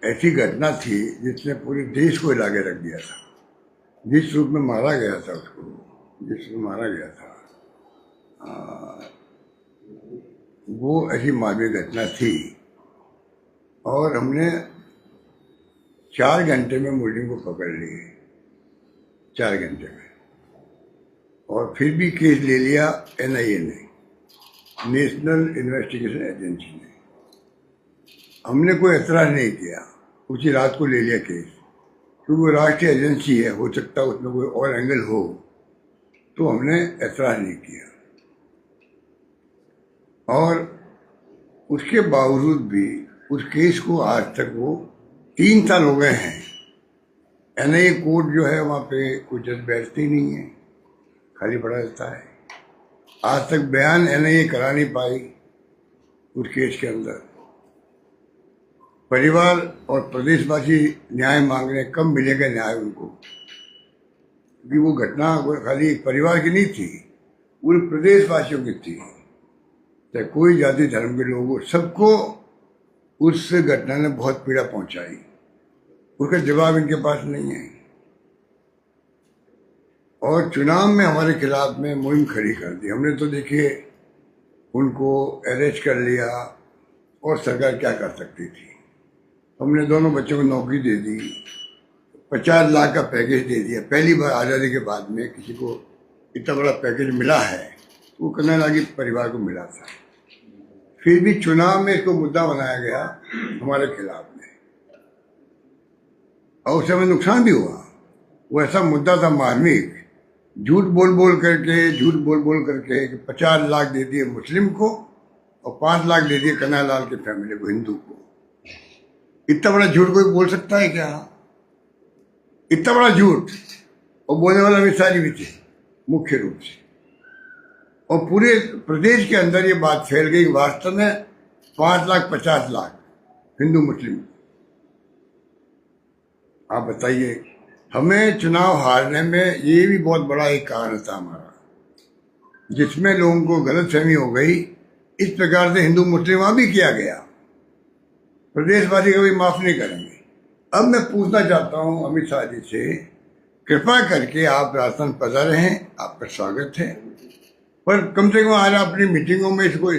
ऐसी घटना थी जिसने पूरे देश को हिला के रख दिया था। जिस रूप में मारा गया था उसको, जिस रूप में मारा गया था, वो ऐसी मानवीय घटना थी। और हमने 4 घंटे में मुलजिम को पकड़ लिए, 4 घंटे में। और फिर भी केस ले लिया NIA ने, नेशनल इन्वेस्टिगेशन एजेंसी ने। हमने कोई एतराज़ नहीं किया, उसी रात को ले लिया केस, क्योंकि वो राष्ट्रीय एजेंसी है, हो सकता है उसमें कोई और एंगल हो, तो हमने एतराज़ नहीं किया। और उसके बावजूद भी उस केस को आज तक वो 3 साल हो गए हैं। NIA कोर्ट जो है वहाँ पे कोई जज बैठती नहीं है, खाली पड़ा रहता है। आज तक बयान NIA करा नहीं पाई उस केस के अंदर। परिवार और प्रदेशवासी न्याय मांग रहे हैं, कब मिलेगा न्याय उनको? क्योंकि वो घटना खाली एक परिवार की नहीं थी, पूरे प्रदेशवासियों की थी। चाहे कोई जाति धर्म के लोग हो, सबको उस घटना ने बहुत पीड़ा पहुंचाई। उसका जवाब इनके पास नहीं है। और चुनाव में हमारे खिलाफ में मुहिम खड़ी कर दी हमने। तो देखिए, उनको अरेस्ट कर लिया, और सरकार क्या कर सकती थी? हमने दोनों बच्चों को नौकरी दे दी, 50 लाख का पैकेज दे दिया। पहली बार आज़ादी के बाद में किसी को इतना बड़ा पैकेज मिला है, वो कन्हैया लाल के परिवार को मिला था। फिर भी चुनाव में इसको मुद्दा बनाया गया हमारे खिलाफ में, और उससे हमें नुकसान भी हुआ। वो ऐसा मुद्दा था मार्मिक, झूठ बोल बोल करके 50 लाख दे दिए मुस्लिम को और 5 लाख दे दिए कन्हैया लाल के फैमिली को, हिंदू को। इतना बड़ा झूठ कोई बोल सकता है क्या? इतना बड़ा झूठ। और बोलने वाला अमित शाह जी भी थे मुख्य रूप से। और पूरे प्रदेश के अंदर ये बात फैल गई कि वास्तव में 5 लाख 50 लाख हिंदू मुस्लिम। आप बताइए, हमें चुनाव हारने में ये भी बहुत बड़ा एक कारण था हमारा, जिसमें लोगों को गलतफहमी हो गई। इस प्रकार से हिंदू मुस्लिम भी किया गया, प्रदेशवासी कभी माफ नहीं करेंगे। अब मैं पूछना चाहता हूं अमित शाह जी से, कृपा करके आप राजस्थान पधारे हैं, आपका स्वागत है, पर कम से कम आज अपनी मीटिंगों में इसको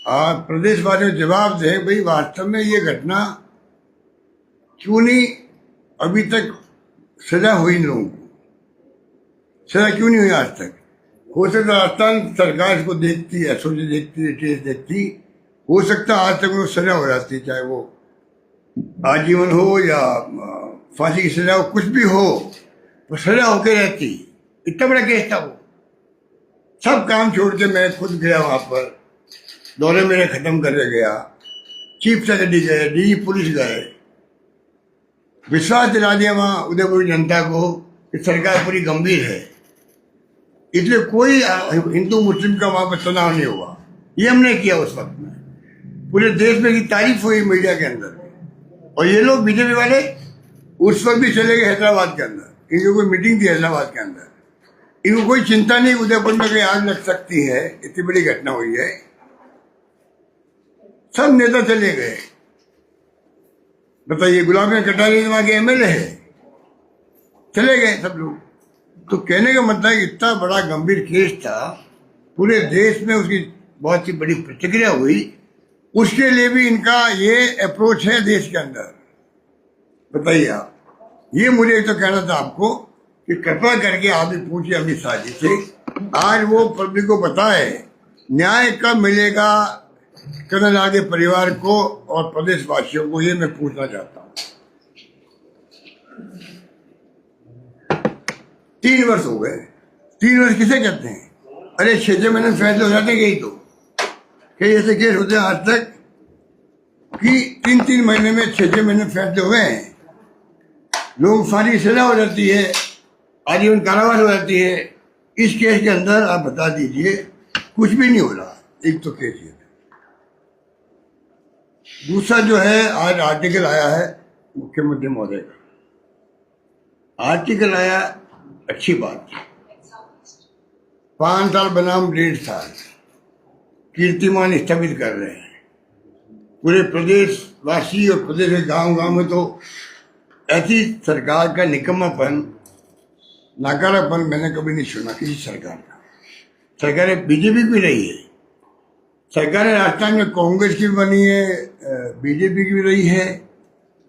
आप प्रदेशवासियों को जवाब दें, भाई वास्तव में ये घटना क्यों नहीं अभी तक सजा हुई? इन लोगों को सजा क्यों नहीं हुई आज तक? हो सकता राजस्थान सरकार इसको देखती, SOG देखती, TS देखती, हो सकता आज तक उनको सजा हो जाती, चाहे वो आजीवन हो या फांसी की सजा हो, कुछ भी हो, वो सजा होके रहती। इतना बड़ा केस था वो। सब काम छोड़ के मैं खुद गया वहां पर, दौरे मेरे खत्म करके गया, चीफ सेक्रेटरी गए, DG पुलिस गए, विश्वास दिला दिया वहां उदयपुर जनता को कि सरकार पूरी गंभीर है, इसलिए कोई हिंदू मुस्लिम का वहां पर तनाव नहीं हुआ। ये हमने किया उस वक्त में। पूरे देश में की तारीफ हुई मीडिया के अंदर। और ये लोग बीजेपी वाले उस वक्त भी चले गए हैदराबाद के अंदर, इनको कोई मीटिंग थी हैदराबाद के अंदर, इनको कोई चिंता नहीं उदयपुर में कहीं आग लग सकती है, इतनी बड़ी घटना हुई है। सब नेता चले गए। बताइए, गुलाम नबी कटारिया वहां के MLA है, चले गए सब लोग। तो कहने का मतलब इतना बड़ा गंभीर केस था, पूरे देश में उसकी बहुत ही बड़ी प्रतिक्रिया हुई। उसके लिए भी इनका ये अप्रोच है देश के अंदर। बताइए आप, ये मुझे एक तो कहना था आपको कि कृपा करके आप भी पूछिए अमित शाह जी से, आज वो पब्लिक को बताए न्याय कब मिलेगा कन्हैया लाल के परिवार को और प्रदेशवासियों को। ये मैं पूछना चाहता हूँ। 3 वर्ष हो गए। 3 वर्ष किसे कहते हैं? अरे 6 महीने फैसले हो जाते गई तो कई ऐसे केस होते हैं आज तक कि 3 महीने में 6 महीने फैसले हुए हैं। लोग फांसी सजा हो जाती है, आजीवन कारावास हो जाती है। इस केस के अंदर आप बता दीजिए कुछ भी नहीं हो रहा। एक तो केस ये। दूसरा जो है, आज आर्टिकल आया है मुख्यमंत्री महोदय का, आर्टिकल आया, अच्छी बात, 5 साल बनाम 1.5 साल कीर्तिमान स्थगित कर रहे हैं। पूरे प्रदेशवासी और प्रदेश के गांव गांव में तो ऐसी सरकार का निकम्मापन, नाकारापन मैंने कभी नहीं सुना किसी सरकार का। सरकारें बीजेपी की भी रही है, सरकारें राजस्थान में कांग्रेस की भी बनी है, बीजेपी की भी रही है।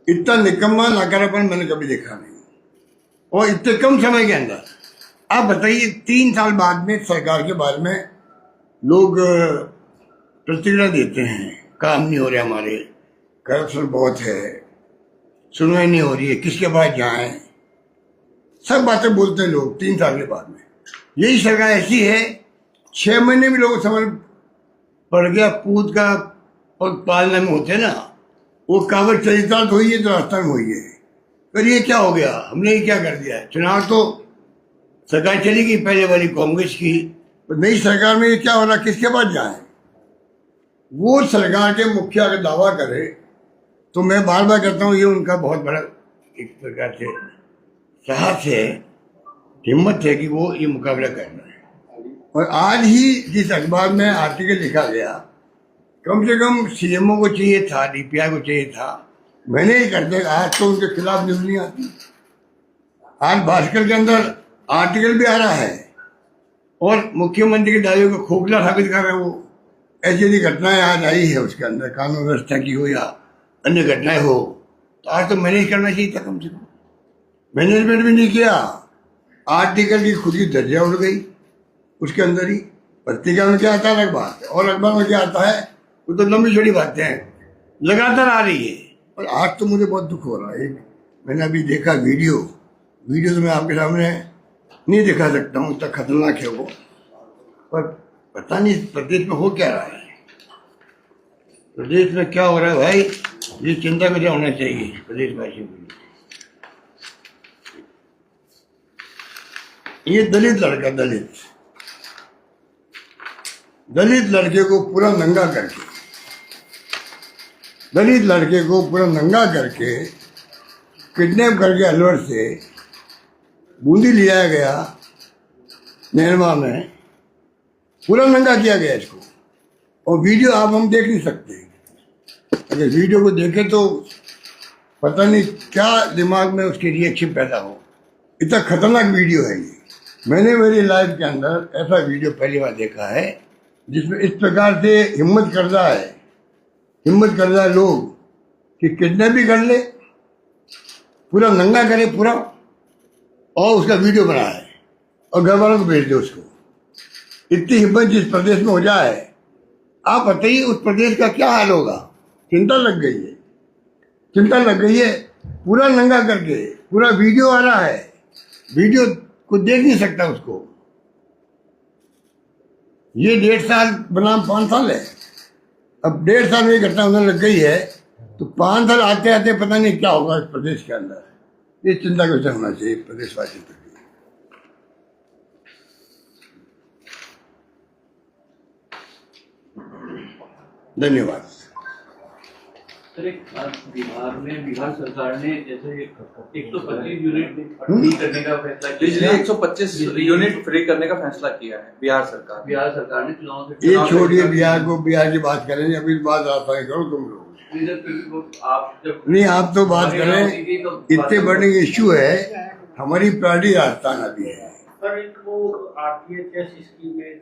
इतना निकम्मा नाकारापन मैंने कभी देखा नहीं, और इतने कम समय के अंदर। आप बताइए 3 साल बाद में सरकार के बारे में लोग प्रतिक्रिया देते हैं, काम नहीं हो रहे हमारे, करप्शन बहुत है, सुनवाई नहीं हो रही है, किसके पास जाएं, सब बातें बोलते हैं लोग 3 साल के बाद में। यही सरकार ऐसी है 6 महीने भी लोगों समझ पड़ गया, पूत का पग पालने में होते ना, वो कागज चरितार्थ हुई है तो राजस्थान में हुई है। पर ये क्या हो गया, हमने ये क्या कर दिया है? चुनाव तो सरकार चली गई पहले वाली कांग्रेस की, तो नई सरकार में ये क्या हो रहा, किसके पास जाए? वो सरकार के मुखिया का दावा करे तो मैं बार बार कहता हूँ ये उनका बहुत बड़ा एक प्रकार से साहस है, हिम्मत है कि वो ये मुकाबला कर रहे हैं। और आज ही जिस अखबार में आर्टिकल लिखा गया, कम से कम सीएमओ को चाहिए था, डीपीआई को चाहिए था, मैंने ही कर दिया। आज तो उनके खिलाफ न्यूज नहीं आती। आज भास्कर के अंदर आर्टिकल भी आ रहा है और मुख्यमंत्री के दावे को खोखला साबित कर रहे हैं। वो ऐसी ऐसी घटनाएं आज आई है उसके अंदर, कानून व्यवस्था की हो या अन्य घटनाएं हो, तो आज तो मैनेज करना चाहिए था। कम से कम मैनेजमेंट भी नहीं किया। आर्टिकल की खुद की दर्जा उड़ गई उसके अंदर ही। पत्रिका में क्या आता है अलग बात है, और अखबार में क्या आता है वो तो लंबी छोटी बातें हैं लगातार आ रही है। और आज तो मुझे बहुत दुख हो रहा है। मैंने अभी देखा वीडियो तो मैं आपके सामने नहीं दिखा सकता हूँ, इतना खतरनाक है वो। पर पता नहीं प्रदेश में हो क्या रहा है, प्रदेश में क्या हो रहा है भाई, ये चिंता में क्या होना चाहिए प्रदेशवासियों के लिए। ये दलित लड़का, दलित लड़के को पूरा नंगा करके किडनैप करके अलवर से बूंदी लिया गया, नैनवा में पूरा नंगा किया गया इसको। और वीडियो आप हम देख नहीं सकते। अगर वीडियो को देखें तो पता नहीं क्या दिमाग में उसके रिएक्शन पैदा हो। इतना खतरनाक वीडियो है ये। मैंने मेरी लाइफ के अंदर ऐसा वीडियो पहली बार देखा है जिसमें इस प्रकार से हिम्मत कर रहा है लोग कि किडनैप भी कर ले, पूरा नंगा करे पूरा, और उसका वीडियो बनाए और घर वालों को भेज दे उसको। इतनी हिम्मत जिस प्रदेश में हो जाए, आप बताइए उस प्रदेश का क्या हाल होगा। चिंता लग गई है। पूरा नंगा करके पूरा वीडियो आ रहा है, वीडियो को देख नहीं सकता उसको। ये 1.5 साल बनाम 5 साल है। अब 1.5 साल में घटना होने लग गई है, तो 5 साल आते आते पता नहीं क्या होगा इस प्रदेश के अंदर। ये चिंता का विषय होना चाहिए प्रदेशवासियों के लिए। धन्यवाद। बिहार सरकार ने जैसे 125 यूनिट फ्री करने का फैसला किया, 125 यूनिट फ्री करने का फैसला किया है बिहार सरकार ने चुनाव से। ये छोड़िए बिहार को, बिहार की बात करेंगे। अभी बात राजस्थान करो तुम लोग। आप तो बात करें, इतने बड़े इश्यू है, हमारी प्रायोरिटी राजस्थान अभी है। सर एक वो RTHS स्कीम में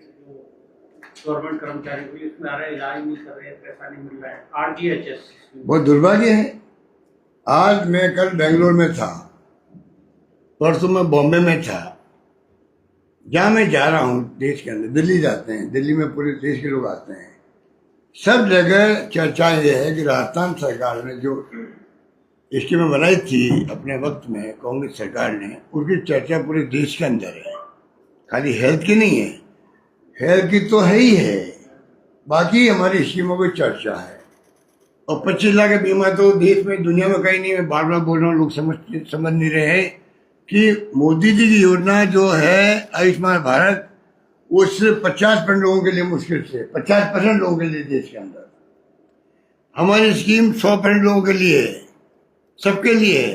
गवर्नमेंट कर्मचारी को इसमें आ रहे, इलाज नहीं कर रहे, पैसा नहीं मिल रहा है, RTHS बहुत दुर्भाग्य है। आज मैं कल बेंगलोर में था, परसों में बॉम्बे में था। जहाँ मैं जा रहा हूँ देश के अंदर, दिल्ली जाते हैं, दिल्ली में पूरे देश के लोग आते हैं, सब जगह चर्चा ये है कि राजस्थान सरकार ने जो स्कीमें बनाई थी अपने वक्त में, कांग्रेस सरकार ने, उसकी चर्चा पूरे देश के अंदर है। खाली हेल्थ की नहीं है, हेल्थ की तो है ही है, बाकी हमारी स्कीमों की चर्चा है। और 25 लाख का बीमा तो देश में, दुनिया में कहीं नहीं। मैं बार बार बोल रहा हूँ, लोग समझ नहीं रहे हैं कि मोदी जी की योजना जो है आयुष्मान भारत, वो सिर्फ 50% लोगों के लिए, मुश्किल से 50% लोगों के लिए देश के अंदर। हमारी स्कीम 100% लोगों के लिए, सबके लिए।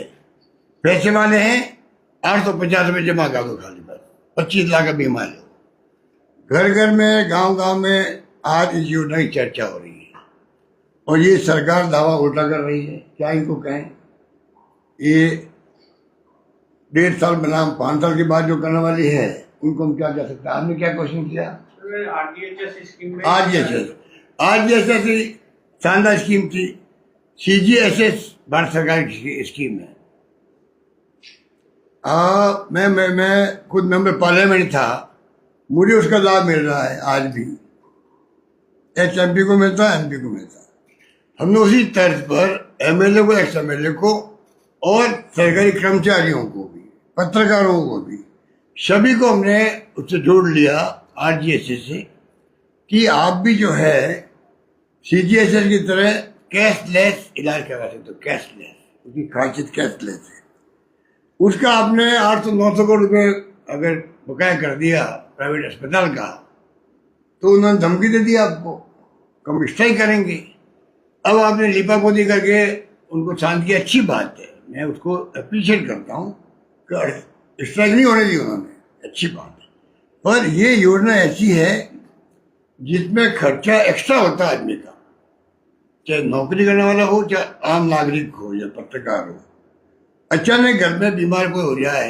पैसे वाले हैं 850 रुपये जमा कर दो खाली, बस 25 लाख का बीमा लो। घर घर में, गांव गांव में आज इस योजना की चर्चा हो रही है। और ये सरकार दावा उल्टा कर रही है। क्या इनको कहें? ये 1.5 साल बनाम 5 साल के बाद जो करने वाली है उनको हम क्या कह सकते हैं? आपने क्या क्वेश्चन किया? आरडीएचएस स्कीम में आरडीएचएस ही शानदार स्कीम थी। सीजीएचएस भारत सरकार की स्कीम है। मैं खुद मेंबर पार्लियामेंट था, मुझे उसका लाभ मिल रहा है आज भी। एमपी को मिलता है, एमपी को मिलता है। हमने उसी तर्ज पर एमएलए को, एक्स एमएलए को और सरकारी कर्मचारियों को भी, पत्रकारों को भी, सभी को हमने उससे जोड़ लिया आरजीएचएस से कि आप भी जो है सीजीएचएस की तरह कैशलेस इलाज करवा सकते हो। कैशलेस, उसकी खासियत कैशलेस है। उसका आपने 800-900 करोड़ रुपये अगर बकाया कर दिया प्राइवेट अस्पताल का, तो उन्होंने धमकी दे दी आपको, कम स्ट्राइक करेंगे। अब आपने लिपापोती करके उनको शांत किया, अच्छी बात है, मैं उसको अप्रिशिएट करता हूँ कि स्ट्राइक नहीं होने दी उन्होंने, अच्छी बात है। पर ये योजना ऐसी है जिसमें खर्चा एक्स्ट्रा होता है आदमी का, चाहे नौकरी करने वाला हो, चाहे आम नागरिक हो या पत्रकार हो। अचानक घर में बीमार कोई हो जाए,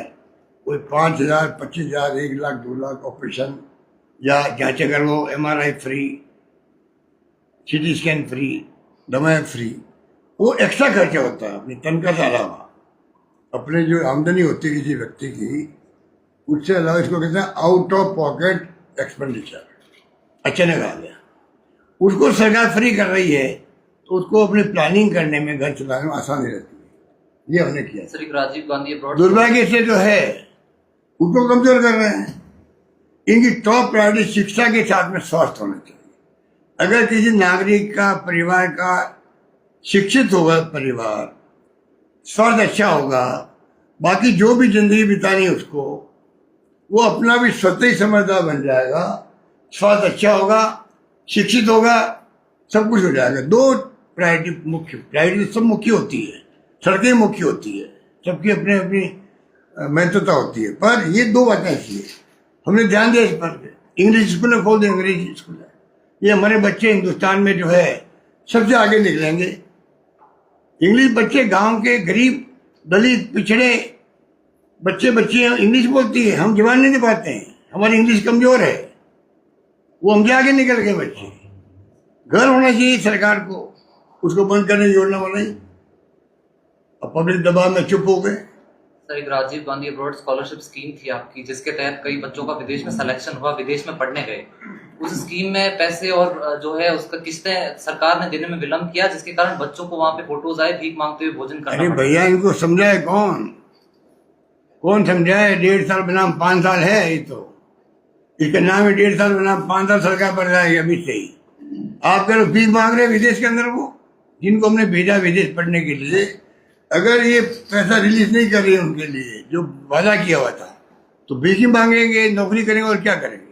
कोई 5,000, 25,000, 1 लाख, 2 लाख ऑपरेशन या जांचें करवाओ, MRI free, CT scan free, दवाएं फ्री, वो एक्स्ट्रा खर्चा होता है अपनी तनख्वाह से अलावा। अपने जो आमदनी होती है किसी व्यक्ति की, उससे अलावा इसको कहते हैं आउट ऑफ पॉकेट एक्सपेंडिचर। अचानक आ गया, उसको सरकार फ्री कर रही है, तो उसको अपनी प्लानिंग करने में, घर चलाने में आसानी रहती है। ये हमने किया। सर, राजीव गांधी दुर्भाग्य से जो है उनको कमजोर कर रहे हैं। इनकी टॉप प्रायोरिटी शिक्षा के साथ में स्वास्थ्य होना चाहिए। अगर किसी नागरिक का, परिवार का शिक्षित होगा, परिवार स्वास्थ्य अच्छा होगा, बाकी जो भी जिंदगी बितानी है उसको, वो अपना भी स्वतः ही समझदार बन जाएगा। स्वास्थ्य अच्छा होगा, शिक्षित होगा, सब कुछ हो जाएगा। 2 प्रायोरिटी मुख्य, प्रायोरिटी सब मुख्य होती है, सड़कें मुख्य होती है, सबकी अपनी अपनी महत्वता होती है। पर ये 2 बातें ऐसी है, हमने ध्यान दिया इस पर। इंग्लिश स्कूल खोल दें, अंग्रेजी स्कूल है, ये हमारे बच्चे हिंदुस्तान में जो है सबसे आगे निकलेंगे। इंग्लिश बच्चे, गांव के गरीब, दलित, पिछड़े बच्चे इंग्लिश बोलती है, हम जवान नहीं दे पाते हैं, हमारी इंग्लिश कमजोर है, वो हमसे आगे निकल गए बच्चे। घर होना चाहिए सरकार को, उसको बंद करने की योजना बनाई, अब पब्लिक दबाव में चुप हो गए। सर, एक Rajiv Gandhi abroad scholarship scheme थी आपकी, जिसके तहत कई बच्चों का विदेश में सिलेक्शन हुआ, विदेश में पढ़ने गए। उस स्कीम में पैसे और जो है उसका किस्तें सरकार ने देने में विलम्ब किया, जिसके कारण बच्चों को वहां पे फोटोज आए भीख मांगते हुए भोजन करना। अरे भैया, इनको समझाए कौन समझाए? 1.5 साल बनाम 5 साल है, ये तो इसका नाम है 1.5 साल बनाम 5 साल। सरकार बढ़ जाएगी अभी से ही। आप करो भीख मांग रहे विदेश के अंदर, वो जिनको हमने भेजा विदेश पढ़ने के लिए, अगर ये पैसा रिलीज नहीं कर रही है उनके लिए जो वादा किया हुआ था, तो भीख ही मांगेंगे, नौकरी करेंगे और क्या करेंगे?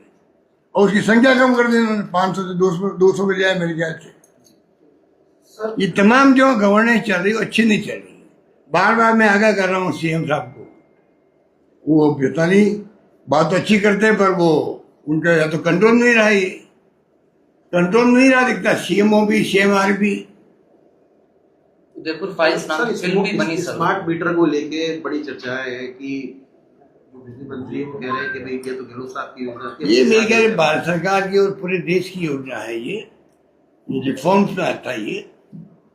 और उसकी संख्या कम कर दी उन्होंने, 500 से 200 के जाए मेरे ख्याल से। ये तमाम जो गवर्नेंस चल रही है अच्छी नहीं चल रही है। बार बार मैं आगाह कर रहा हूँ सीएम साहब को, वो पता नहीं बात तो अच्छी करते हैं, पर वो उनका या तो कंट्रोल नहीं रहा, ये कंट्रोल नहीं रहा दिखता। सीएमओ भी, सीएमआर भी। उदयपुर फाइल्स नाम की फिल्म भी बनी सर। स्मार्ट मीटर को लेके बड़ी चर्चाएं है कि बिजली मंत्री वो कह रहे हैं कि भाई ये तो गहलोत साहब की योजना थी। ये मेरे ख्याल भारत सरकार की और पूरे देश की योजना है, ये रिफॉर्म्स में आता है ये,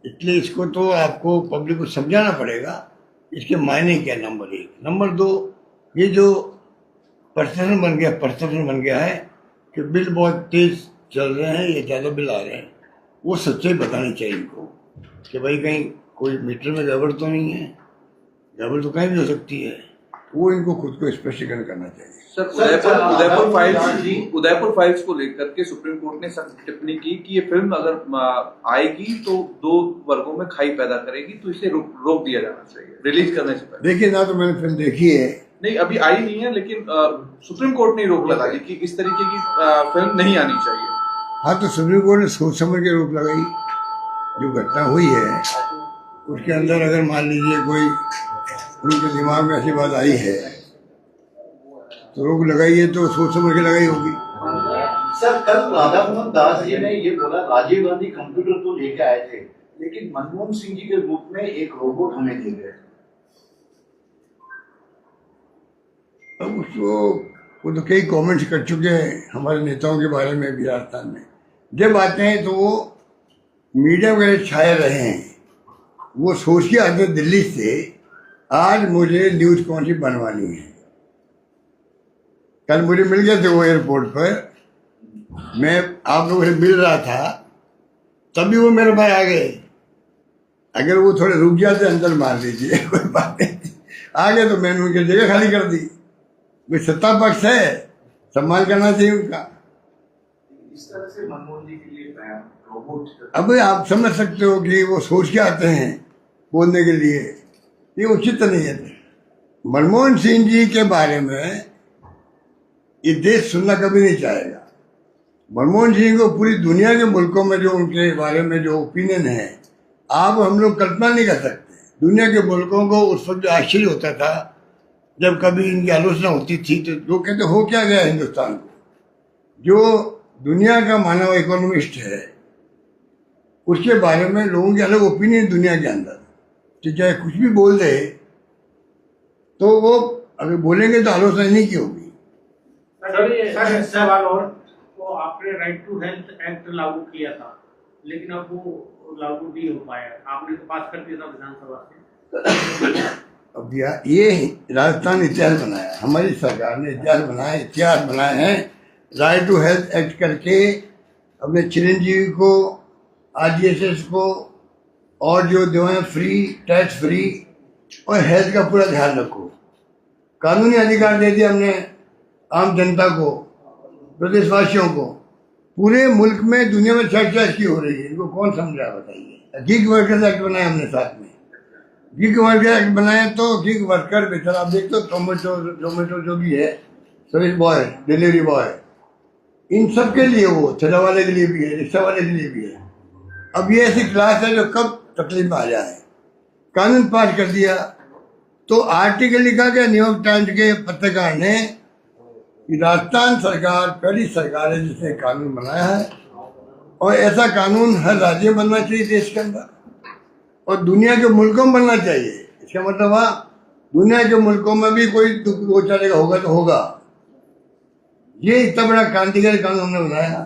इसलिए इसको तो आपको पब्लिक को समझाना पड़ेगा इसके मायने क्या। नंबर 1, नंबर 2, ये जो परसेप्शन बन गया है कि बिल बहुत तेज चल रहे हैं या ज़्यादा बिल आ रहे हैं, वो सच्चाई बतानी चाहिए इनको कि भाई कहीं कोई मीटर में गड़बड़ तो नहीं है। गड़बड़ तो कहीं भी हो सकती है, वो इनको खुद को स्पष्टीकरण करना चाहिए। सर, उदयपुर फाइल्स को लेकर के सुप्रीम कोर्ट ने सख्त टिप्पणी की कि ये फिल्म अगर आएगी तो 2 वर्गों में खाई पैदा करेगी, तो इसे रोक दिया जाना चाहिए रिलीज करने से पहले। देखिए ना, तो मैंने फिल्म देखी है, नहीं अभी आई नहीं है, लेकिन सुप्रीम कोर्ट ने रोक लगाई कि इस तरीके की फिल्म नहीं आनी चाहिए। हाँ, तो सुप्रीम कोर्ट ने सोच समझ के रोक लगाई। जो घटना हुई है उसके अंदर अगर मान लीजिए कोई उनके दिमाग में ऐसी बात आई है तो रोक लगाई है, तो सोच समझ के लगाई होगी। सर, कल राधा मोहन दास जी ने ये बोला राजीव गांधी कंप्यूटर तो लेके आए थे, लेकिन मनमोहन सिंह जी के रूप में एक रोबोट हमें दे गए। अब उसको वो तो कई कमेंट्स कर चुके हैं हमारे नेताओं के बारे में भी राजस्थान में। जब आते हैं तो वो मीडिया वगैरह छाए रहे हैं। वो सोच के आते दिल्ली से, आज मुझे न्यूज कौन सी बनवानी है। कल मुझे मिल गए थे वो एयरपोर्ट पर, मैं आप लोगों से मिल रहा था, तभी वो मेरे पास आ गए। अगर वो थोड़े रुक जाते अंदर मार दीजिए, कोई बात नहीं। आ गए तो मैंने उनकी जगह खाली कर दी। भाई सत्ता पक्ष है, सम्मान करना चाहिए उनका। इस तरह से मनमोहन जी के लिए रोबोट, अब आप समझ सकते हो कि वो सोच के आते हैं बोलने के लिए, ये उचित नहीं है। मनमोहन सिंह जी के बारे में ये देश सुनना कभी नहीं चाहेगा। मनमोहन सिंह को पूरी दुनिया के मुल्कों में जो उनके बारे में जो ओपिनियन है, आप हम लोग कल्पना नहीं कर सकते। दुनिया के मुल्कों को उस वक्त आश्चर्य होता था जब कभी इनकी आलोचना होती थी, तो लोग कहते हो क्या गया हिंदुस्तान को। जो दुनिया का मानव इकोनॉमिस्ट है, उसके बारे में लोगों के अलग ओपिनियन दुनिया के अंदर, तो चाहे कुछ भी बोल दे तो वो अगर बोलेंगे तो आलोचना नहीं की होगी। सर, सवाल और, तो आपने राइट टू हेल्थ एक्ट लागू किया था, लेकिन अब वो लागू नहीं हो पाया। आपने तो पास कर दिया था विधानसभा से। अब ये राजस्थान इतिहास बनाया, हमारी सरकार ने इतिहास बनाए हैं। राइट टू हेल्थ एक्ट करके अपने चिरंजीवी को, RGSS को और जो दवाएं फ्री, टैक्स फ्री और हेल्थ का पूरा ध्यान रखो। कानूनी अधिकार दे दिया हमने आम जनता को, प्रदेशवासियों को। पूरे मुल्क में दुनिया में चर्चा इसकी हो रही है, इनको कौन समझा बताइए। गिग वर्कर्स एक्ट बनाया हमने साथ में। गिग वर्कर एक्ट बनाए तो गिग वर्कर बेचारा, आप देखते हो जोमेटो जो भी है, सर्विस बॉय, डिलीवरी बॉय, इन सब के लिए, वो ठेला वाले के लिए भी है, रिक्शा वाले के लिए भी है। अब ये ऐसी क्लास है जो कब तकलीफ में आ जाए। कानून पास कर दिया तो आर्टिकल लिखा गया न्यूयॉर्क टाइम्स के पत्रकार ने कि राजस्थान सरकार पहली सरकार है जिसने कानून बनाया है, और ऐसा कानून हर राज्य में बनना चाहिए देश के अंदर, और दुनिया के मुल्कों में बनना चाहिए। इसका मतलब वहाँ दुनिया के मुल्कों में भी कोई दुख बेचारे का होगा तो होगा। ये इतना बड़ा क्रांतिकारी कानून हमने बनाया।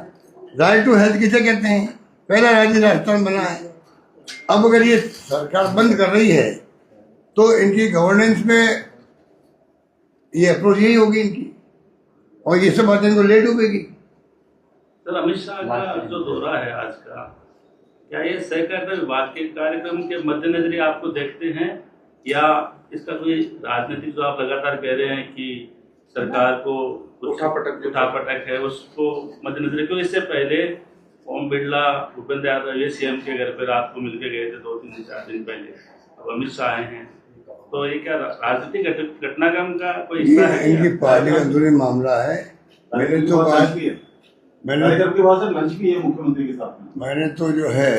राइट टू हेल्थ किसे कहते हैं? पहला राज्य राजस्थान बना है। अब अगर ये सरकार बंद कर रही है तो इनकी गवर्नेंस में ये अप्रोच यही होगी इनकी, और ये सब बातें इनको लेट होगी। सर, अमित शाह का जो दौरा है आज का, क्या ये सहकारिता विभाग के कार्यक्रम के मद्देनजर आपको देखते हैं, या इसका कोई राजनीतिक जो आप लगातार कह रहे हैं कि सरकार को उठापटक है, उसको मद्देनजर? क्यों इससे पहले ओम बिरला, भूपेंद्र यादव ये CM के घर पे रात को मिलकर गए थे 2-3-4 दिन पहले। अब अमित शाह आए हैं, तो ये क्या राजनीतिक घटनाक्रम का कोई हिस्सा है? इनकी पार्टी का अंदरूनी मामला है। मैंने तो बात की है, मुख्यमंत्री के साथ में मैंने तो जो है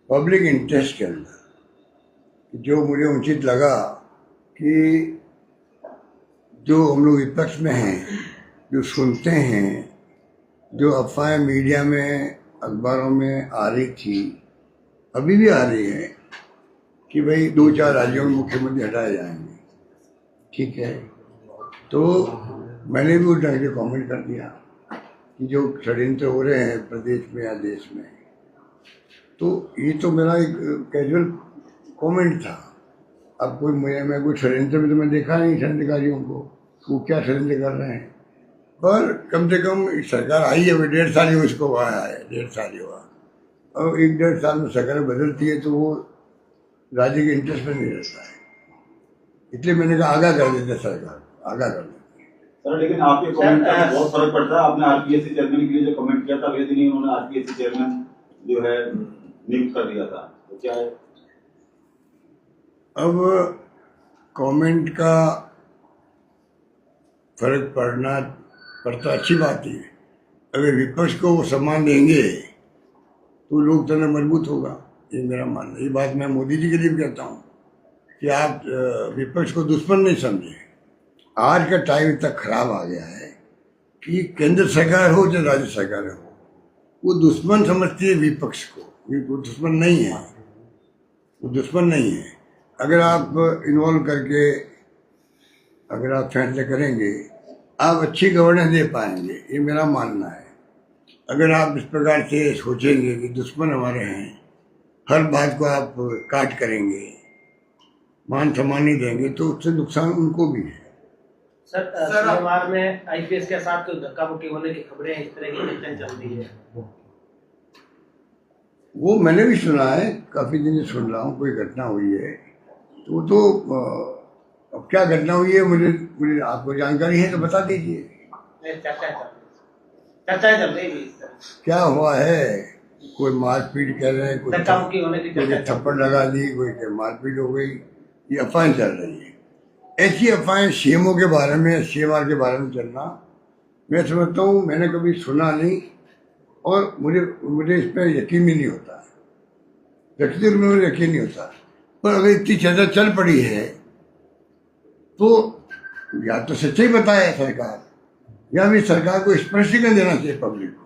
पब्लिक इंटरेस्ट के अंदर जो मुझे उचित लगा कि जो हम लोग विपक्ष में हैं, जो सुनते हैं, जो अफवाहें मीडिया में, अखबारों में आ रही थी, अभी भी आ रही है कि भाई 2-4 राज्यों में मुख्यमंत्री हटाए जाएंगे, ठीक है, तो मैंने भी उस ढंग से कॉमेंट कर दिया कि जो षड्यंत्र हो रहे हैं प्रदेश में या देश में, तो ये तो मेरा एक कैजुअल कमेंट था। अब कोई मैं कोई षड्यंत्र में तो मैं देखा नहीं षड्यंत्रकारियों को, वो क्या षड्यंत्र कर रहे हैं, पर कम से कम सरकार आई है, 1.5 साल ही उसको आया है, 1.5 साल ही हुआ। और 1-1.5 साल में सरकार बदलती है तो वो राज्य के इंटरेस्ट में नहीं रहता है, इसलिए मैंने कहा आगाह कर देते सरकार, आगाह कर देते। सर, लेकिन आपके कमेंट का बहुत फर्क पड़ता है। आपने RPSC चेयरमैन के लिए जो कमेंट किया था, वे दिन ही उन्होंने RPSC चेयरमैन जो है नियुक्त कर दिया था, तो क्या है? अब कमेंट का फर्क पड़ता अच्छी बात है। अगर विपक्ष को वो सम्मान देंगे तो लोकतंत्र मजबूत होगा, ये मेरा मानना है। ये बात मैं मोदी जी के लिए भी कहता हूँ कि आप विपक्ष को दुश्मन नहीं समझे। आज का टाइम इतना खराब आ गया है, कि केंद्र सरकार हो या राज्य सरकार हो, वो दुश्मन समझती है विपक्ष को। वो दुश्मन नहीं है, वो दुश्मन नहीं है। अगर आप इन्वॉल्व करके अगर आप फैसले करेंगे, आप अच्छी गवर्नेंस दे पाएंगे, ये मेरा मानना है। अगर आप इस प्रकार से सोचेंगे कि दुश्मन हमारे हैं, हर बात को आप काट करेंगे, मान सम्मान नहीं देंगे, तो उससे नुकसान उनको भी है। सर सीएमआर में आईपीएस के साथ तो धक्का मुक्की होने की खबरें इस तरह की चर्चाएं चल रही है। वो मैंने भी सुना है, काफी दिन से सुन रहा हूँ, कोई घटना हुई है तो वो तो अब क्या घटना हुई है मुझे आपको जानकारी है तो बता दीजिए। चर्चाएं चल रही है क्या हुआ है? कोई मारपीट कह रहे हैं, धक्का मुक्की होने की कोई थप्पड़ लगा दी, कोई के मारपीट हो गई, ये अफवाहें चल रही है। ऐसी अफवाहें सीएमओ के बारे में, सीएमआर के बारे में चलना, मैं समझता हूँ मैंने कभी सुना नहीं और मुझे इस पर यकीन भी नहीं होता, व्यक्तिगत रूप में मुझे यकीन नहीं होता। पर अगर इतनी चर्चा चल पड़ी है तो या तो सच्चाई बताए सरकार, या भी सरकार को स्पष्टीकरण देना चाहिए पब्लिक को।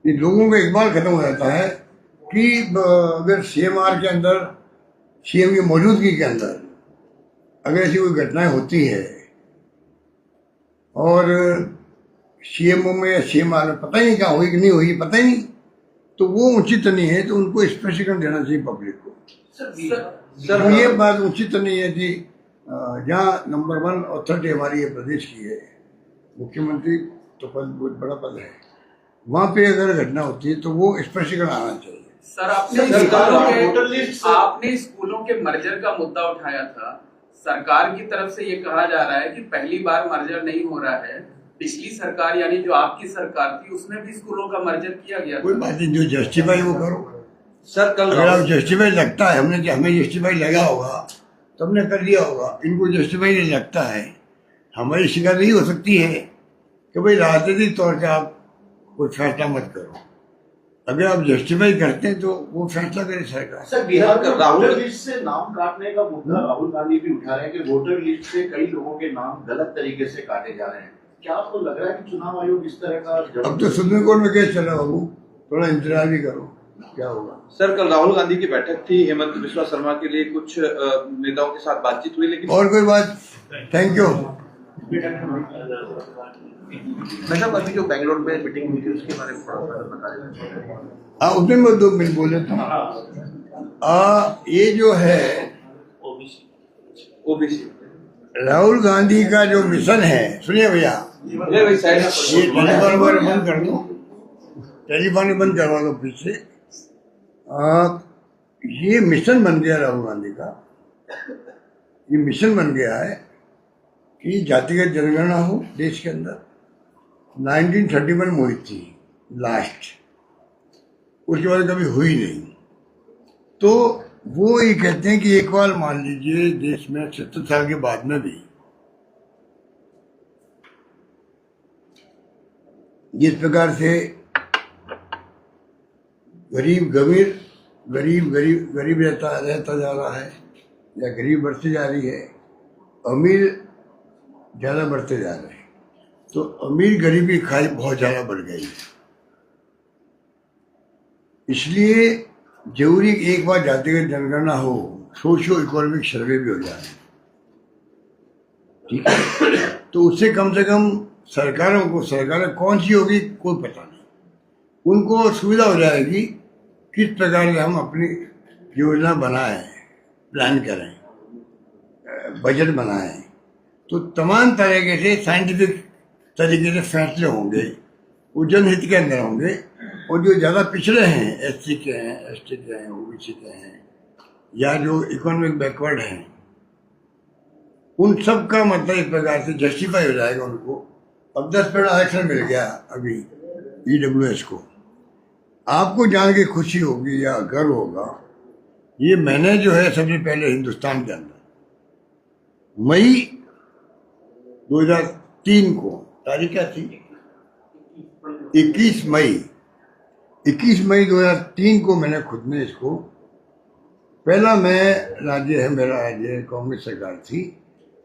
ये लोगों का इकबाल खत्म हो जाता है कि अगर सीएमआर के अंदर, सीएम की मौजूदगी के अंदर अगर ऐसी कोई घटनाएं होती है और सीएमओ में या सीएमआर में पता ही नहीं क्या हुई कि नहीं हुई, पता ही नहीं, तो वो उचित नहीं है। तो उनको स्पष्टीकरण देना चाहिए पब्लिक को। सर ये बात उचित नहीं है कि जहाँ नंबर 1 अथॉरिटी हमारी प्रदेश की है, मुख्यमंत्री तो पद बहुत बड़ा पद है, वहाँ पे अगर घटना होती है तो वो स्पष्टीकरण आना चाहिए। सर आपने स्कूलों के मर्जर का मुद्दा उठाया था। सरकार की तरफ से ये कहा जा रहा है कि पहली बार मर्जर नहीं हो रहा है, पिछली सरकार यानी जो आपकी सरकार थी उसमें भी स्कूलों का मर्जर किया गया। कोई बात नहीं, जो जस्टिफाई वो करो। सर कल अगर आप जस्टिफाई लगता है, हमें जस्टिफाई लगा होगा तो हमने कर दिया होगा, इनको जस्टिफाई नहीं लगता है। हमारी शिकायत यही हो सकती है कि भाई राजनीतिक तौर से आप कोई फैसला मत करो। अगर आप जस्टिफाई करते हैं तो वो फैसला करे सरकार। सर बिहार का वोटर लिस्ट से नाम काटने का मुद्दा राहुल गांधी भी उठा रहे हैं कि वोटर लिस्ट से कई लोगों के नाम गलत तरीके से काटे जा रहे हैं। क्या आपको लग रहा है कि चुनाव आयोग इस तरह का? अब तो सुप्रीम कोर्ट में केस चला बाबू, थोड़ा इंतजार भी करो क्या होगा। सर कल राहुल गांधी की बैठक थी, हेमंत बिस्वा शर्मा के लिए कुछ नेताओं के साथ बातचीत हुई, लेकिन और कोई बात? Thank you. मैडम अभी जो बेंगलोर में मीटिंग हुई थी उसके बारे में थोड़ा सा बता दें। हाँ, उसमें मैं 2 मिनट बोल देता हूँ। ये जो है ओबीसी राहुल गांधी का जो मिशन है, सुनिए भैया, ये टेलीफोन बंद कर दो, टेलीफोन बंद करवा दो पीछे। ये मिशन बन गया राहुल गांधी का, ये मिशन बन गया है कि जातिगत जनगणना हो देश के अंदर। 1931 में हुई थी लास्ट, उसके बाद कभी हुई नहीं। तो वो ये कहते हैं कि एक बार मान लीजिए देश में 70 साल के बाद में भी जिस प्रकार से गरीब रहता जा रहा है, या गरीब बढ़ती जा रही है, अमीर ज़्यादा बढ़ते जा रहे हैं, तो अमीर गरीबी खाई बहुत ज़्यादा बढ़ गई है। इसलिए जरूरी एक बार जातिगत जनगणना हो, सोशियो इकोनॉमिक सर्वे भी हो जाए, ठीक है। तो उससे कम से कम सरकारें कौन सी होगी कोई पता नहीं, उनको सुविधा हो जाएगी किस प्रकार से हम अपनी योजना बनाएं, प्लान करें, बजट बनाएं। तो तमाम तरीके से साइंटिफिक तरीके से फैसले होंगे, वो जनहित के अंदर होंगे। और जो ज़्यादा पिछड़े हैं, एससी के हैं, एसटी के हैं, ओबीसी के हैं, या जो इकोनॉमिक बैकवर्ड हैं, उन सब का मतलब इस प्रकार से जस्टिफाई हो जाएगा उनको। अब 10% आरक्षण मिल गया अभी ईडब्ल्यूएस को, आपको जान के खुशी होगी या गर्व होगा। ये मैंने जो है सबसे पहले हिंदुस्तान के अंदर मई 2003 को, तारीख क्या थी, 21 मई 2003 को मैंने खुद ने इसको, पहला राज्य है मेरा राज्य, कांग्रेस सरकार थी,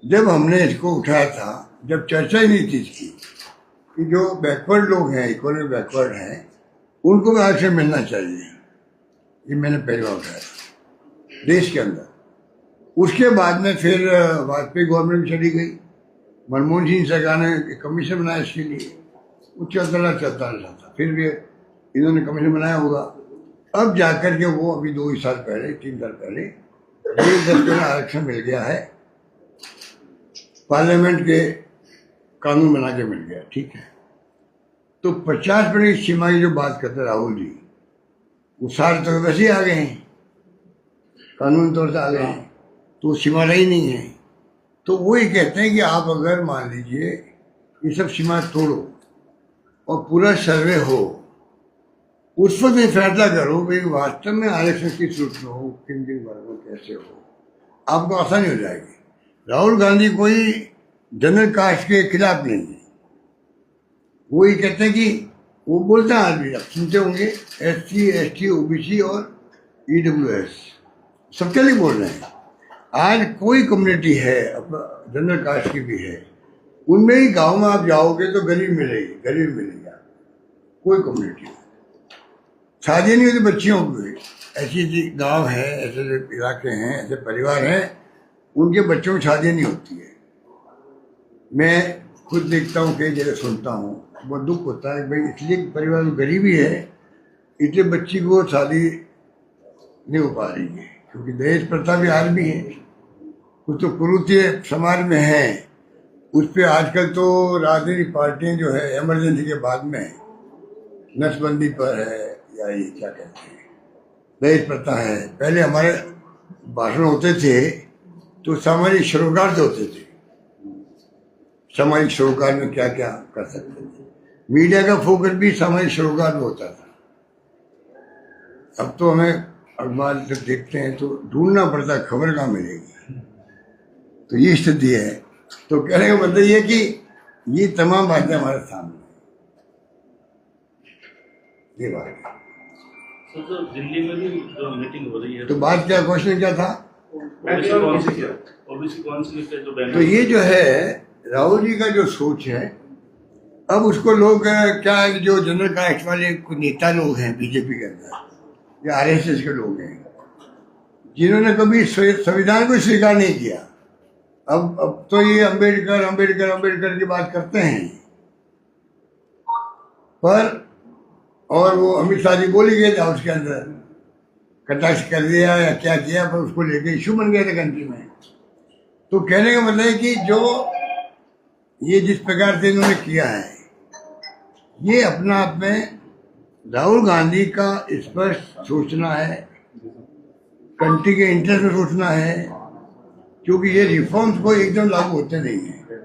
जब हमने इसको उठाया था, जब चर्चा ही नहीं थी इसकी, कि जो बैकवर्ड लोग हैं, इकोनॉमिक बैकवर्ड हैं, उनको भी आरक्षण मिलना चाहिए। ये मैंने पहली बार उठाया देश के अंदर। उसके बाद में फिर वाजपेयी गवर्नमेंट चली गई, मनमोहन सिंह सरकार ने एक कमीशन बनाया इसके लिए, वो चलता रहा। फिर भी इन्होंने कमीशन बनाया होगा, अब जाकर के वो अभी 2 साल पहले 3 साल पहले 10% आरक्षण मिल गया है, पार्लियामेंट के कानून बना के मिल गया, ठीक है। तो 50% सीमा की जो बात करते राहुल जी, वो 60 तक वैसे ही आ गए हैं, कानून तौर से आ गए हैं, तो सीमा रही नहीं है। तो वो ये कहते हैं कि आप अगर मान लीजिए ये सब सीमा तोड़ो और पूरा सर्वे हो, उस वक्त ये फैसला करो भाई वास्तव में आरक्षण किस रूप में हो, किन किन वर्गों कैसे हो, आपको आसानी हो जाएगी। राहुल गांधी कोई जनरल कास्ट के खिलाफ नहीं है, वो ये कहते हैं कि वो बोलते हैं, आज भी आप सुनते होंगे, SC ST OBC और EWS सबके लिए बोल रहे हैं। आज कोई कम्युनिटी है जनरल कास्ट की भी है, उनमें ही गांव में आप जाओगे तो गरीब मिलेगी कोई कम्युनिटी। शादी नहीं होती बच्चियों की, ऐसी गांव है, ऐसे इलाके हैं, ऐसे परिवार हैं, उनके बच्चों की शादी नहीं होती है। मैं खुद देखता हूँ, कई जगह सुनता हूँ, बहुत दुख होता है भाई, इसलिए परिवार में गरीबी है, इसलिए बच्ची को शादी नहीं हो पा रही है, क्योंकि दहेज प्रथा भी आज भी है, कुछ तो कुरीति समाज में है। उस पर आजकल तो राजनीतिक पार्टियां जो है इमरजेंसी के बाद में नसबंदी पर है, या ये क्या कहते हैं, दहेज प्रथा है। पहले हमारे भाषण होते थे तो सामाजिक सरोकार से होते थे, सामाजिक सरोकार में क्या क्या कर सकते थे, मीडिया का फोकस भी सामाजिक सरोकार में होता था। अब तो हमें अखबार जब देखते हैं तो ढूंढना पड़ता है, खबर कहाँ मिलेगी। तो ये स्थिति है। तो कहने का मतलब ये कि ये तमाम बातें हमारे सामने, ये बात है। तो दिल्ली में भी जो मीटिंग हो रही है, तो बात क्या, क्वेश्चन क्या था? ओबीसी काउंसिल के जो बैनर, तो ये जो है राहुल जी का जो सोच है, अब उसको लोग क्या है, जो जनरल कास्ट वाले कुछ नेता लोग हैं बीजेपी के अंदर या RSS के लोग हैं, जिन्होंने कभी संविधान को स्वीकार नहीं किया, अब तो ये अम्बेडकर की बात करते हैं। पर और वो अमित शाह जी बोल ही गए थे उसके अंदर, कटाक्ष कर दिया या क्या किया, पर उसको लेके इशू बन गया था कंट्री में। तो कहने का मतलब है कि जो ये जिस प्रकार से इन्होंने किया है, ये अपना आप में राहुल गांधी का स्पष्ट सोचना है, कंट्री के इंटरेस्ट में सोचना है, क्योंकि ये रिफॉर्म्स को एकदम लागू होते नहीं है,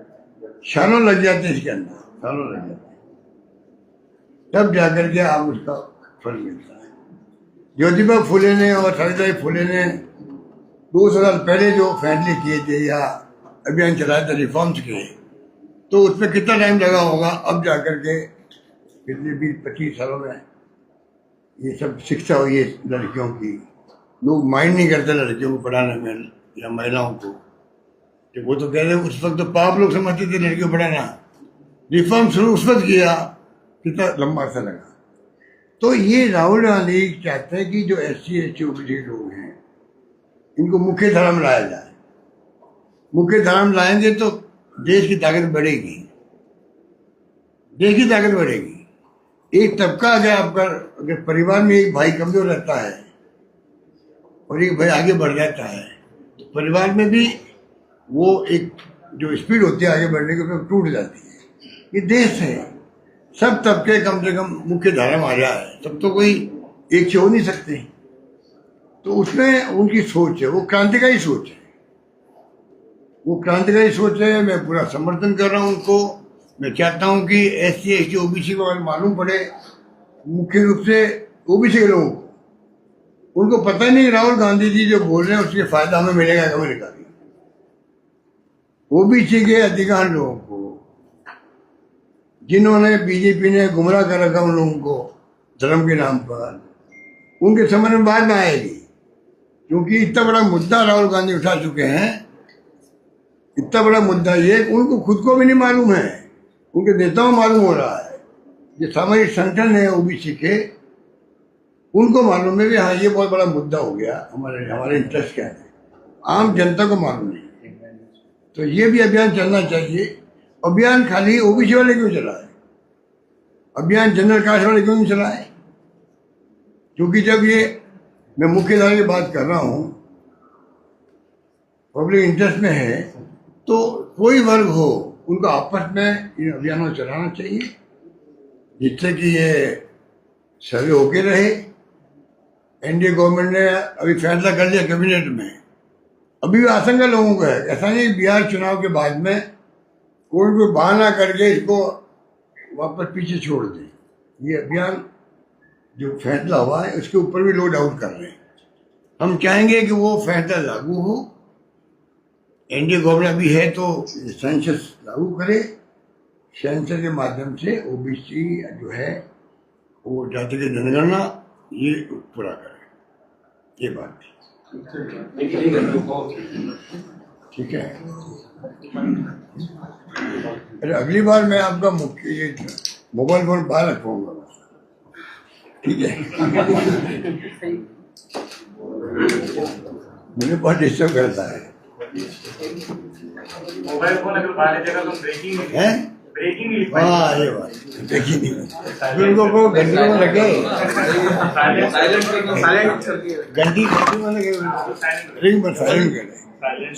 सालों लग जाते हैं इसके अंदर, सालों लग जाते हैं, तब जाकर के आप उसका फल मिलता है। ज्योतिबा फुले ने और सावित्रीबाई फुले ने 200 साल पहले जो फैसले किए थे या अभियान चलाया था रिफॉर्म्स के, तो उसमें कितना टाइम लगा होगा, अब जाकर के पिछले 20-25 सालों में ये सब शिक्षा हुई है लड़कियों की। लोग माइंड नहीं करते लड़कियों को पढ़ाने में या महिलाओं को, तो वो तो कह रहे उस वक्त तो पाप लोग समझते थे लड़कियों को पढ़ाना, रिफॉर्म शुरू उस वक्त किया, कितना लंबा सा लगा। तो ये राहुल गांधी चाहते हैं कि जो SC ST OBC लोग हैं, इनको मुख्य धारा में लाया जाए। मुख्य धारा में लाएंगे तो देश की ताकत बढ़ेगी, देश की ताकत बढ़ेगी। एक तबका अगर परिवार में एक भाई कमजोर रहता है और एक भाई आगे बढ़ जाता है, तो परिवार में भी वो एक जो स्पीड होती है आगे बढ़ने की, उसमें टूट जाती है। ये देश है, सब तबके कम से कम मुख्य धारा में आ जाए, सब तो कोई एक से हो नहीं सकते। तो उसमें उनकी सोच है, वो क्रांतिकारी सोच है, वो क्रांतिकारी सोच है। मैं पूरा समर्थन कर रहा हूँ उनको। मैं चाहता हूँ कि SC ST OBC को अगर मालूम पड़े, मुख्य रूप से OBC के लोगों को, उनको पता ही नहीं राहुल गांधी जी जो बोल रहे हैं उसके फायदा हमें मिलेगा कि मिलेगा। OBC के अधिकांश लोगों को, जिन्होंने बीजेपी ने गुमराह कर रखा उन लोगों को धर्म के नाम पर, उनके समझ में बाद में आएगी, क्योंकि इतना बड़ा मुद्दा राहुल गांधी उठा चुके हैं। इतना बड़ा मुद्दा ये उनको खुद को भी नहीं मालूम है उनके नेताओं मालूम हो रहा है, ये सामाजिक संगठन है ओबीसी के, उनको मालूम है कि हाँ ये बहुत बड़ा मुद्दा हो गया, हमारे इंटरेस्ट क्या है, आम जनता को मालूम नहीं। तो ये भी अभियान चलना चाहिए। अभियान खाली ओबीसी वाले क्यों चला है, अभियान जनरल कास्ट वाले क्यों नहीं चला है? क्योंकि जब ये मैं मुख्य धारा की बात कर रहा हूं, पब्लिक इंटरेस्ट में है, तो कोई वर्ग हो उनको आपस में इन अभियानों को चलाना चाहिए, जिससे कि ये सर्वे होके रहे। एनडीए गवर्नमेंट ने अभी फैसला कर लिया कैबिनेट में, अभी भी आशंका लोगों को है, ऐसा नहीं बिहार चुनाव के बाद में कोई बहाना करके इसको वापस पीछे छोड़ दे। ये अभियान जो फैसला हुआ है उसके ऊपर भी लोग डाउट कर रहे हैं। हम चाहेंगे कि वो फैसला लागू हो। एनडीए गवर्नमेंट अभी है तो सेंसस लागू करे, सेंसस के माध्यम से ओबीसी जो है वो जाति की जनगणना ये पूरा करे, ये बात थी। ठीक है। अरे अगली बार मैं आपका मुख्य ये मोबाइल फोन बाहर रखूंगा, ठीक है? मुझे बहुत डिस्टर्ब करता है मोबाइल फोन, अगर बाहर जगह तो ब्रेकिंग है। ब्रेकिंग हाँ ये बात देखी नहीं, उनको को घंटी में लगे, घंटी में लगे, रिंग पर साइलेंट करे।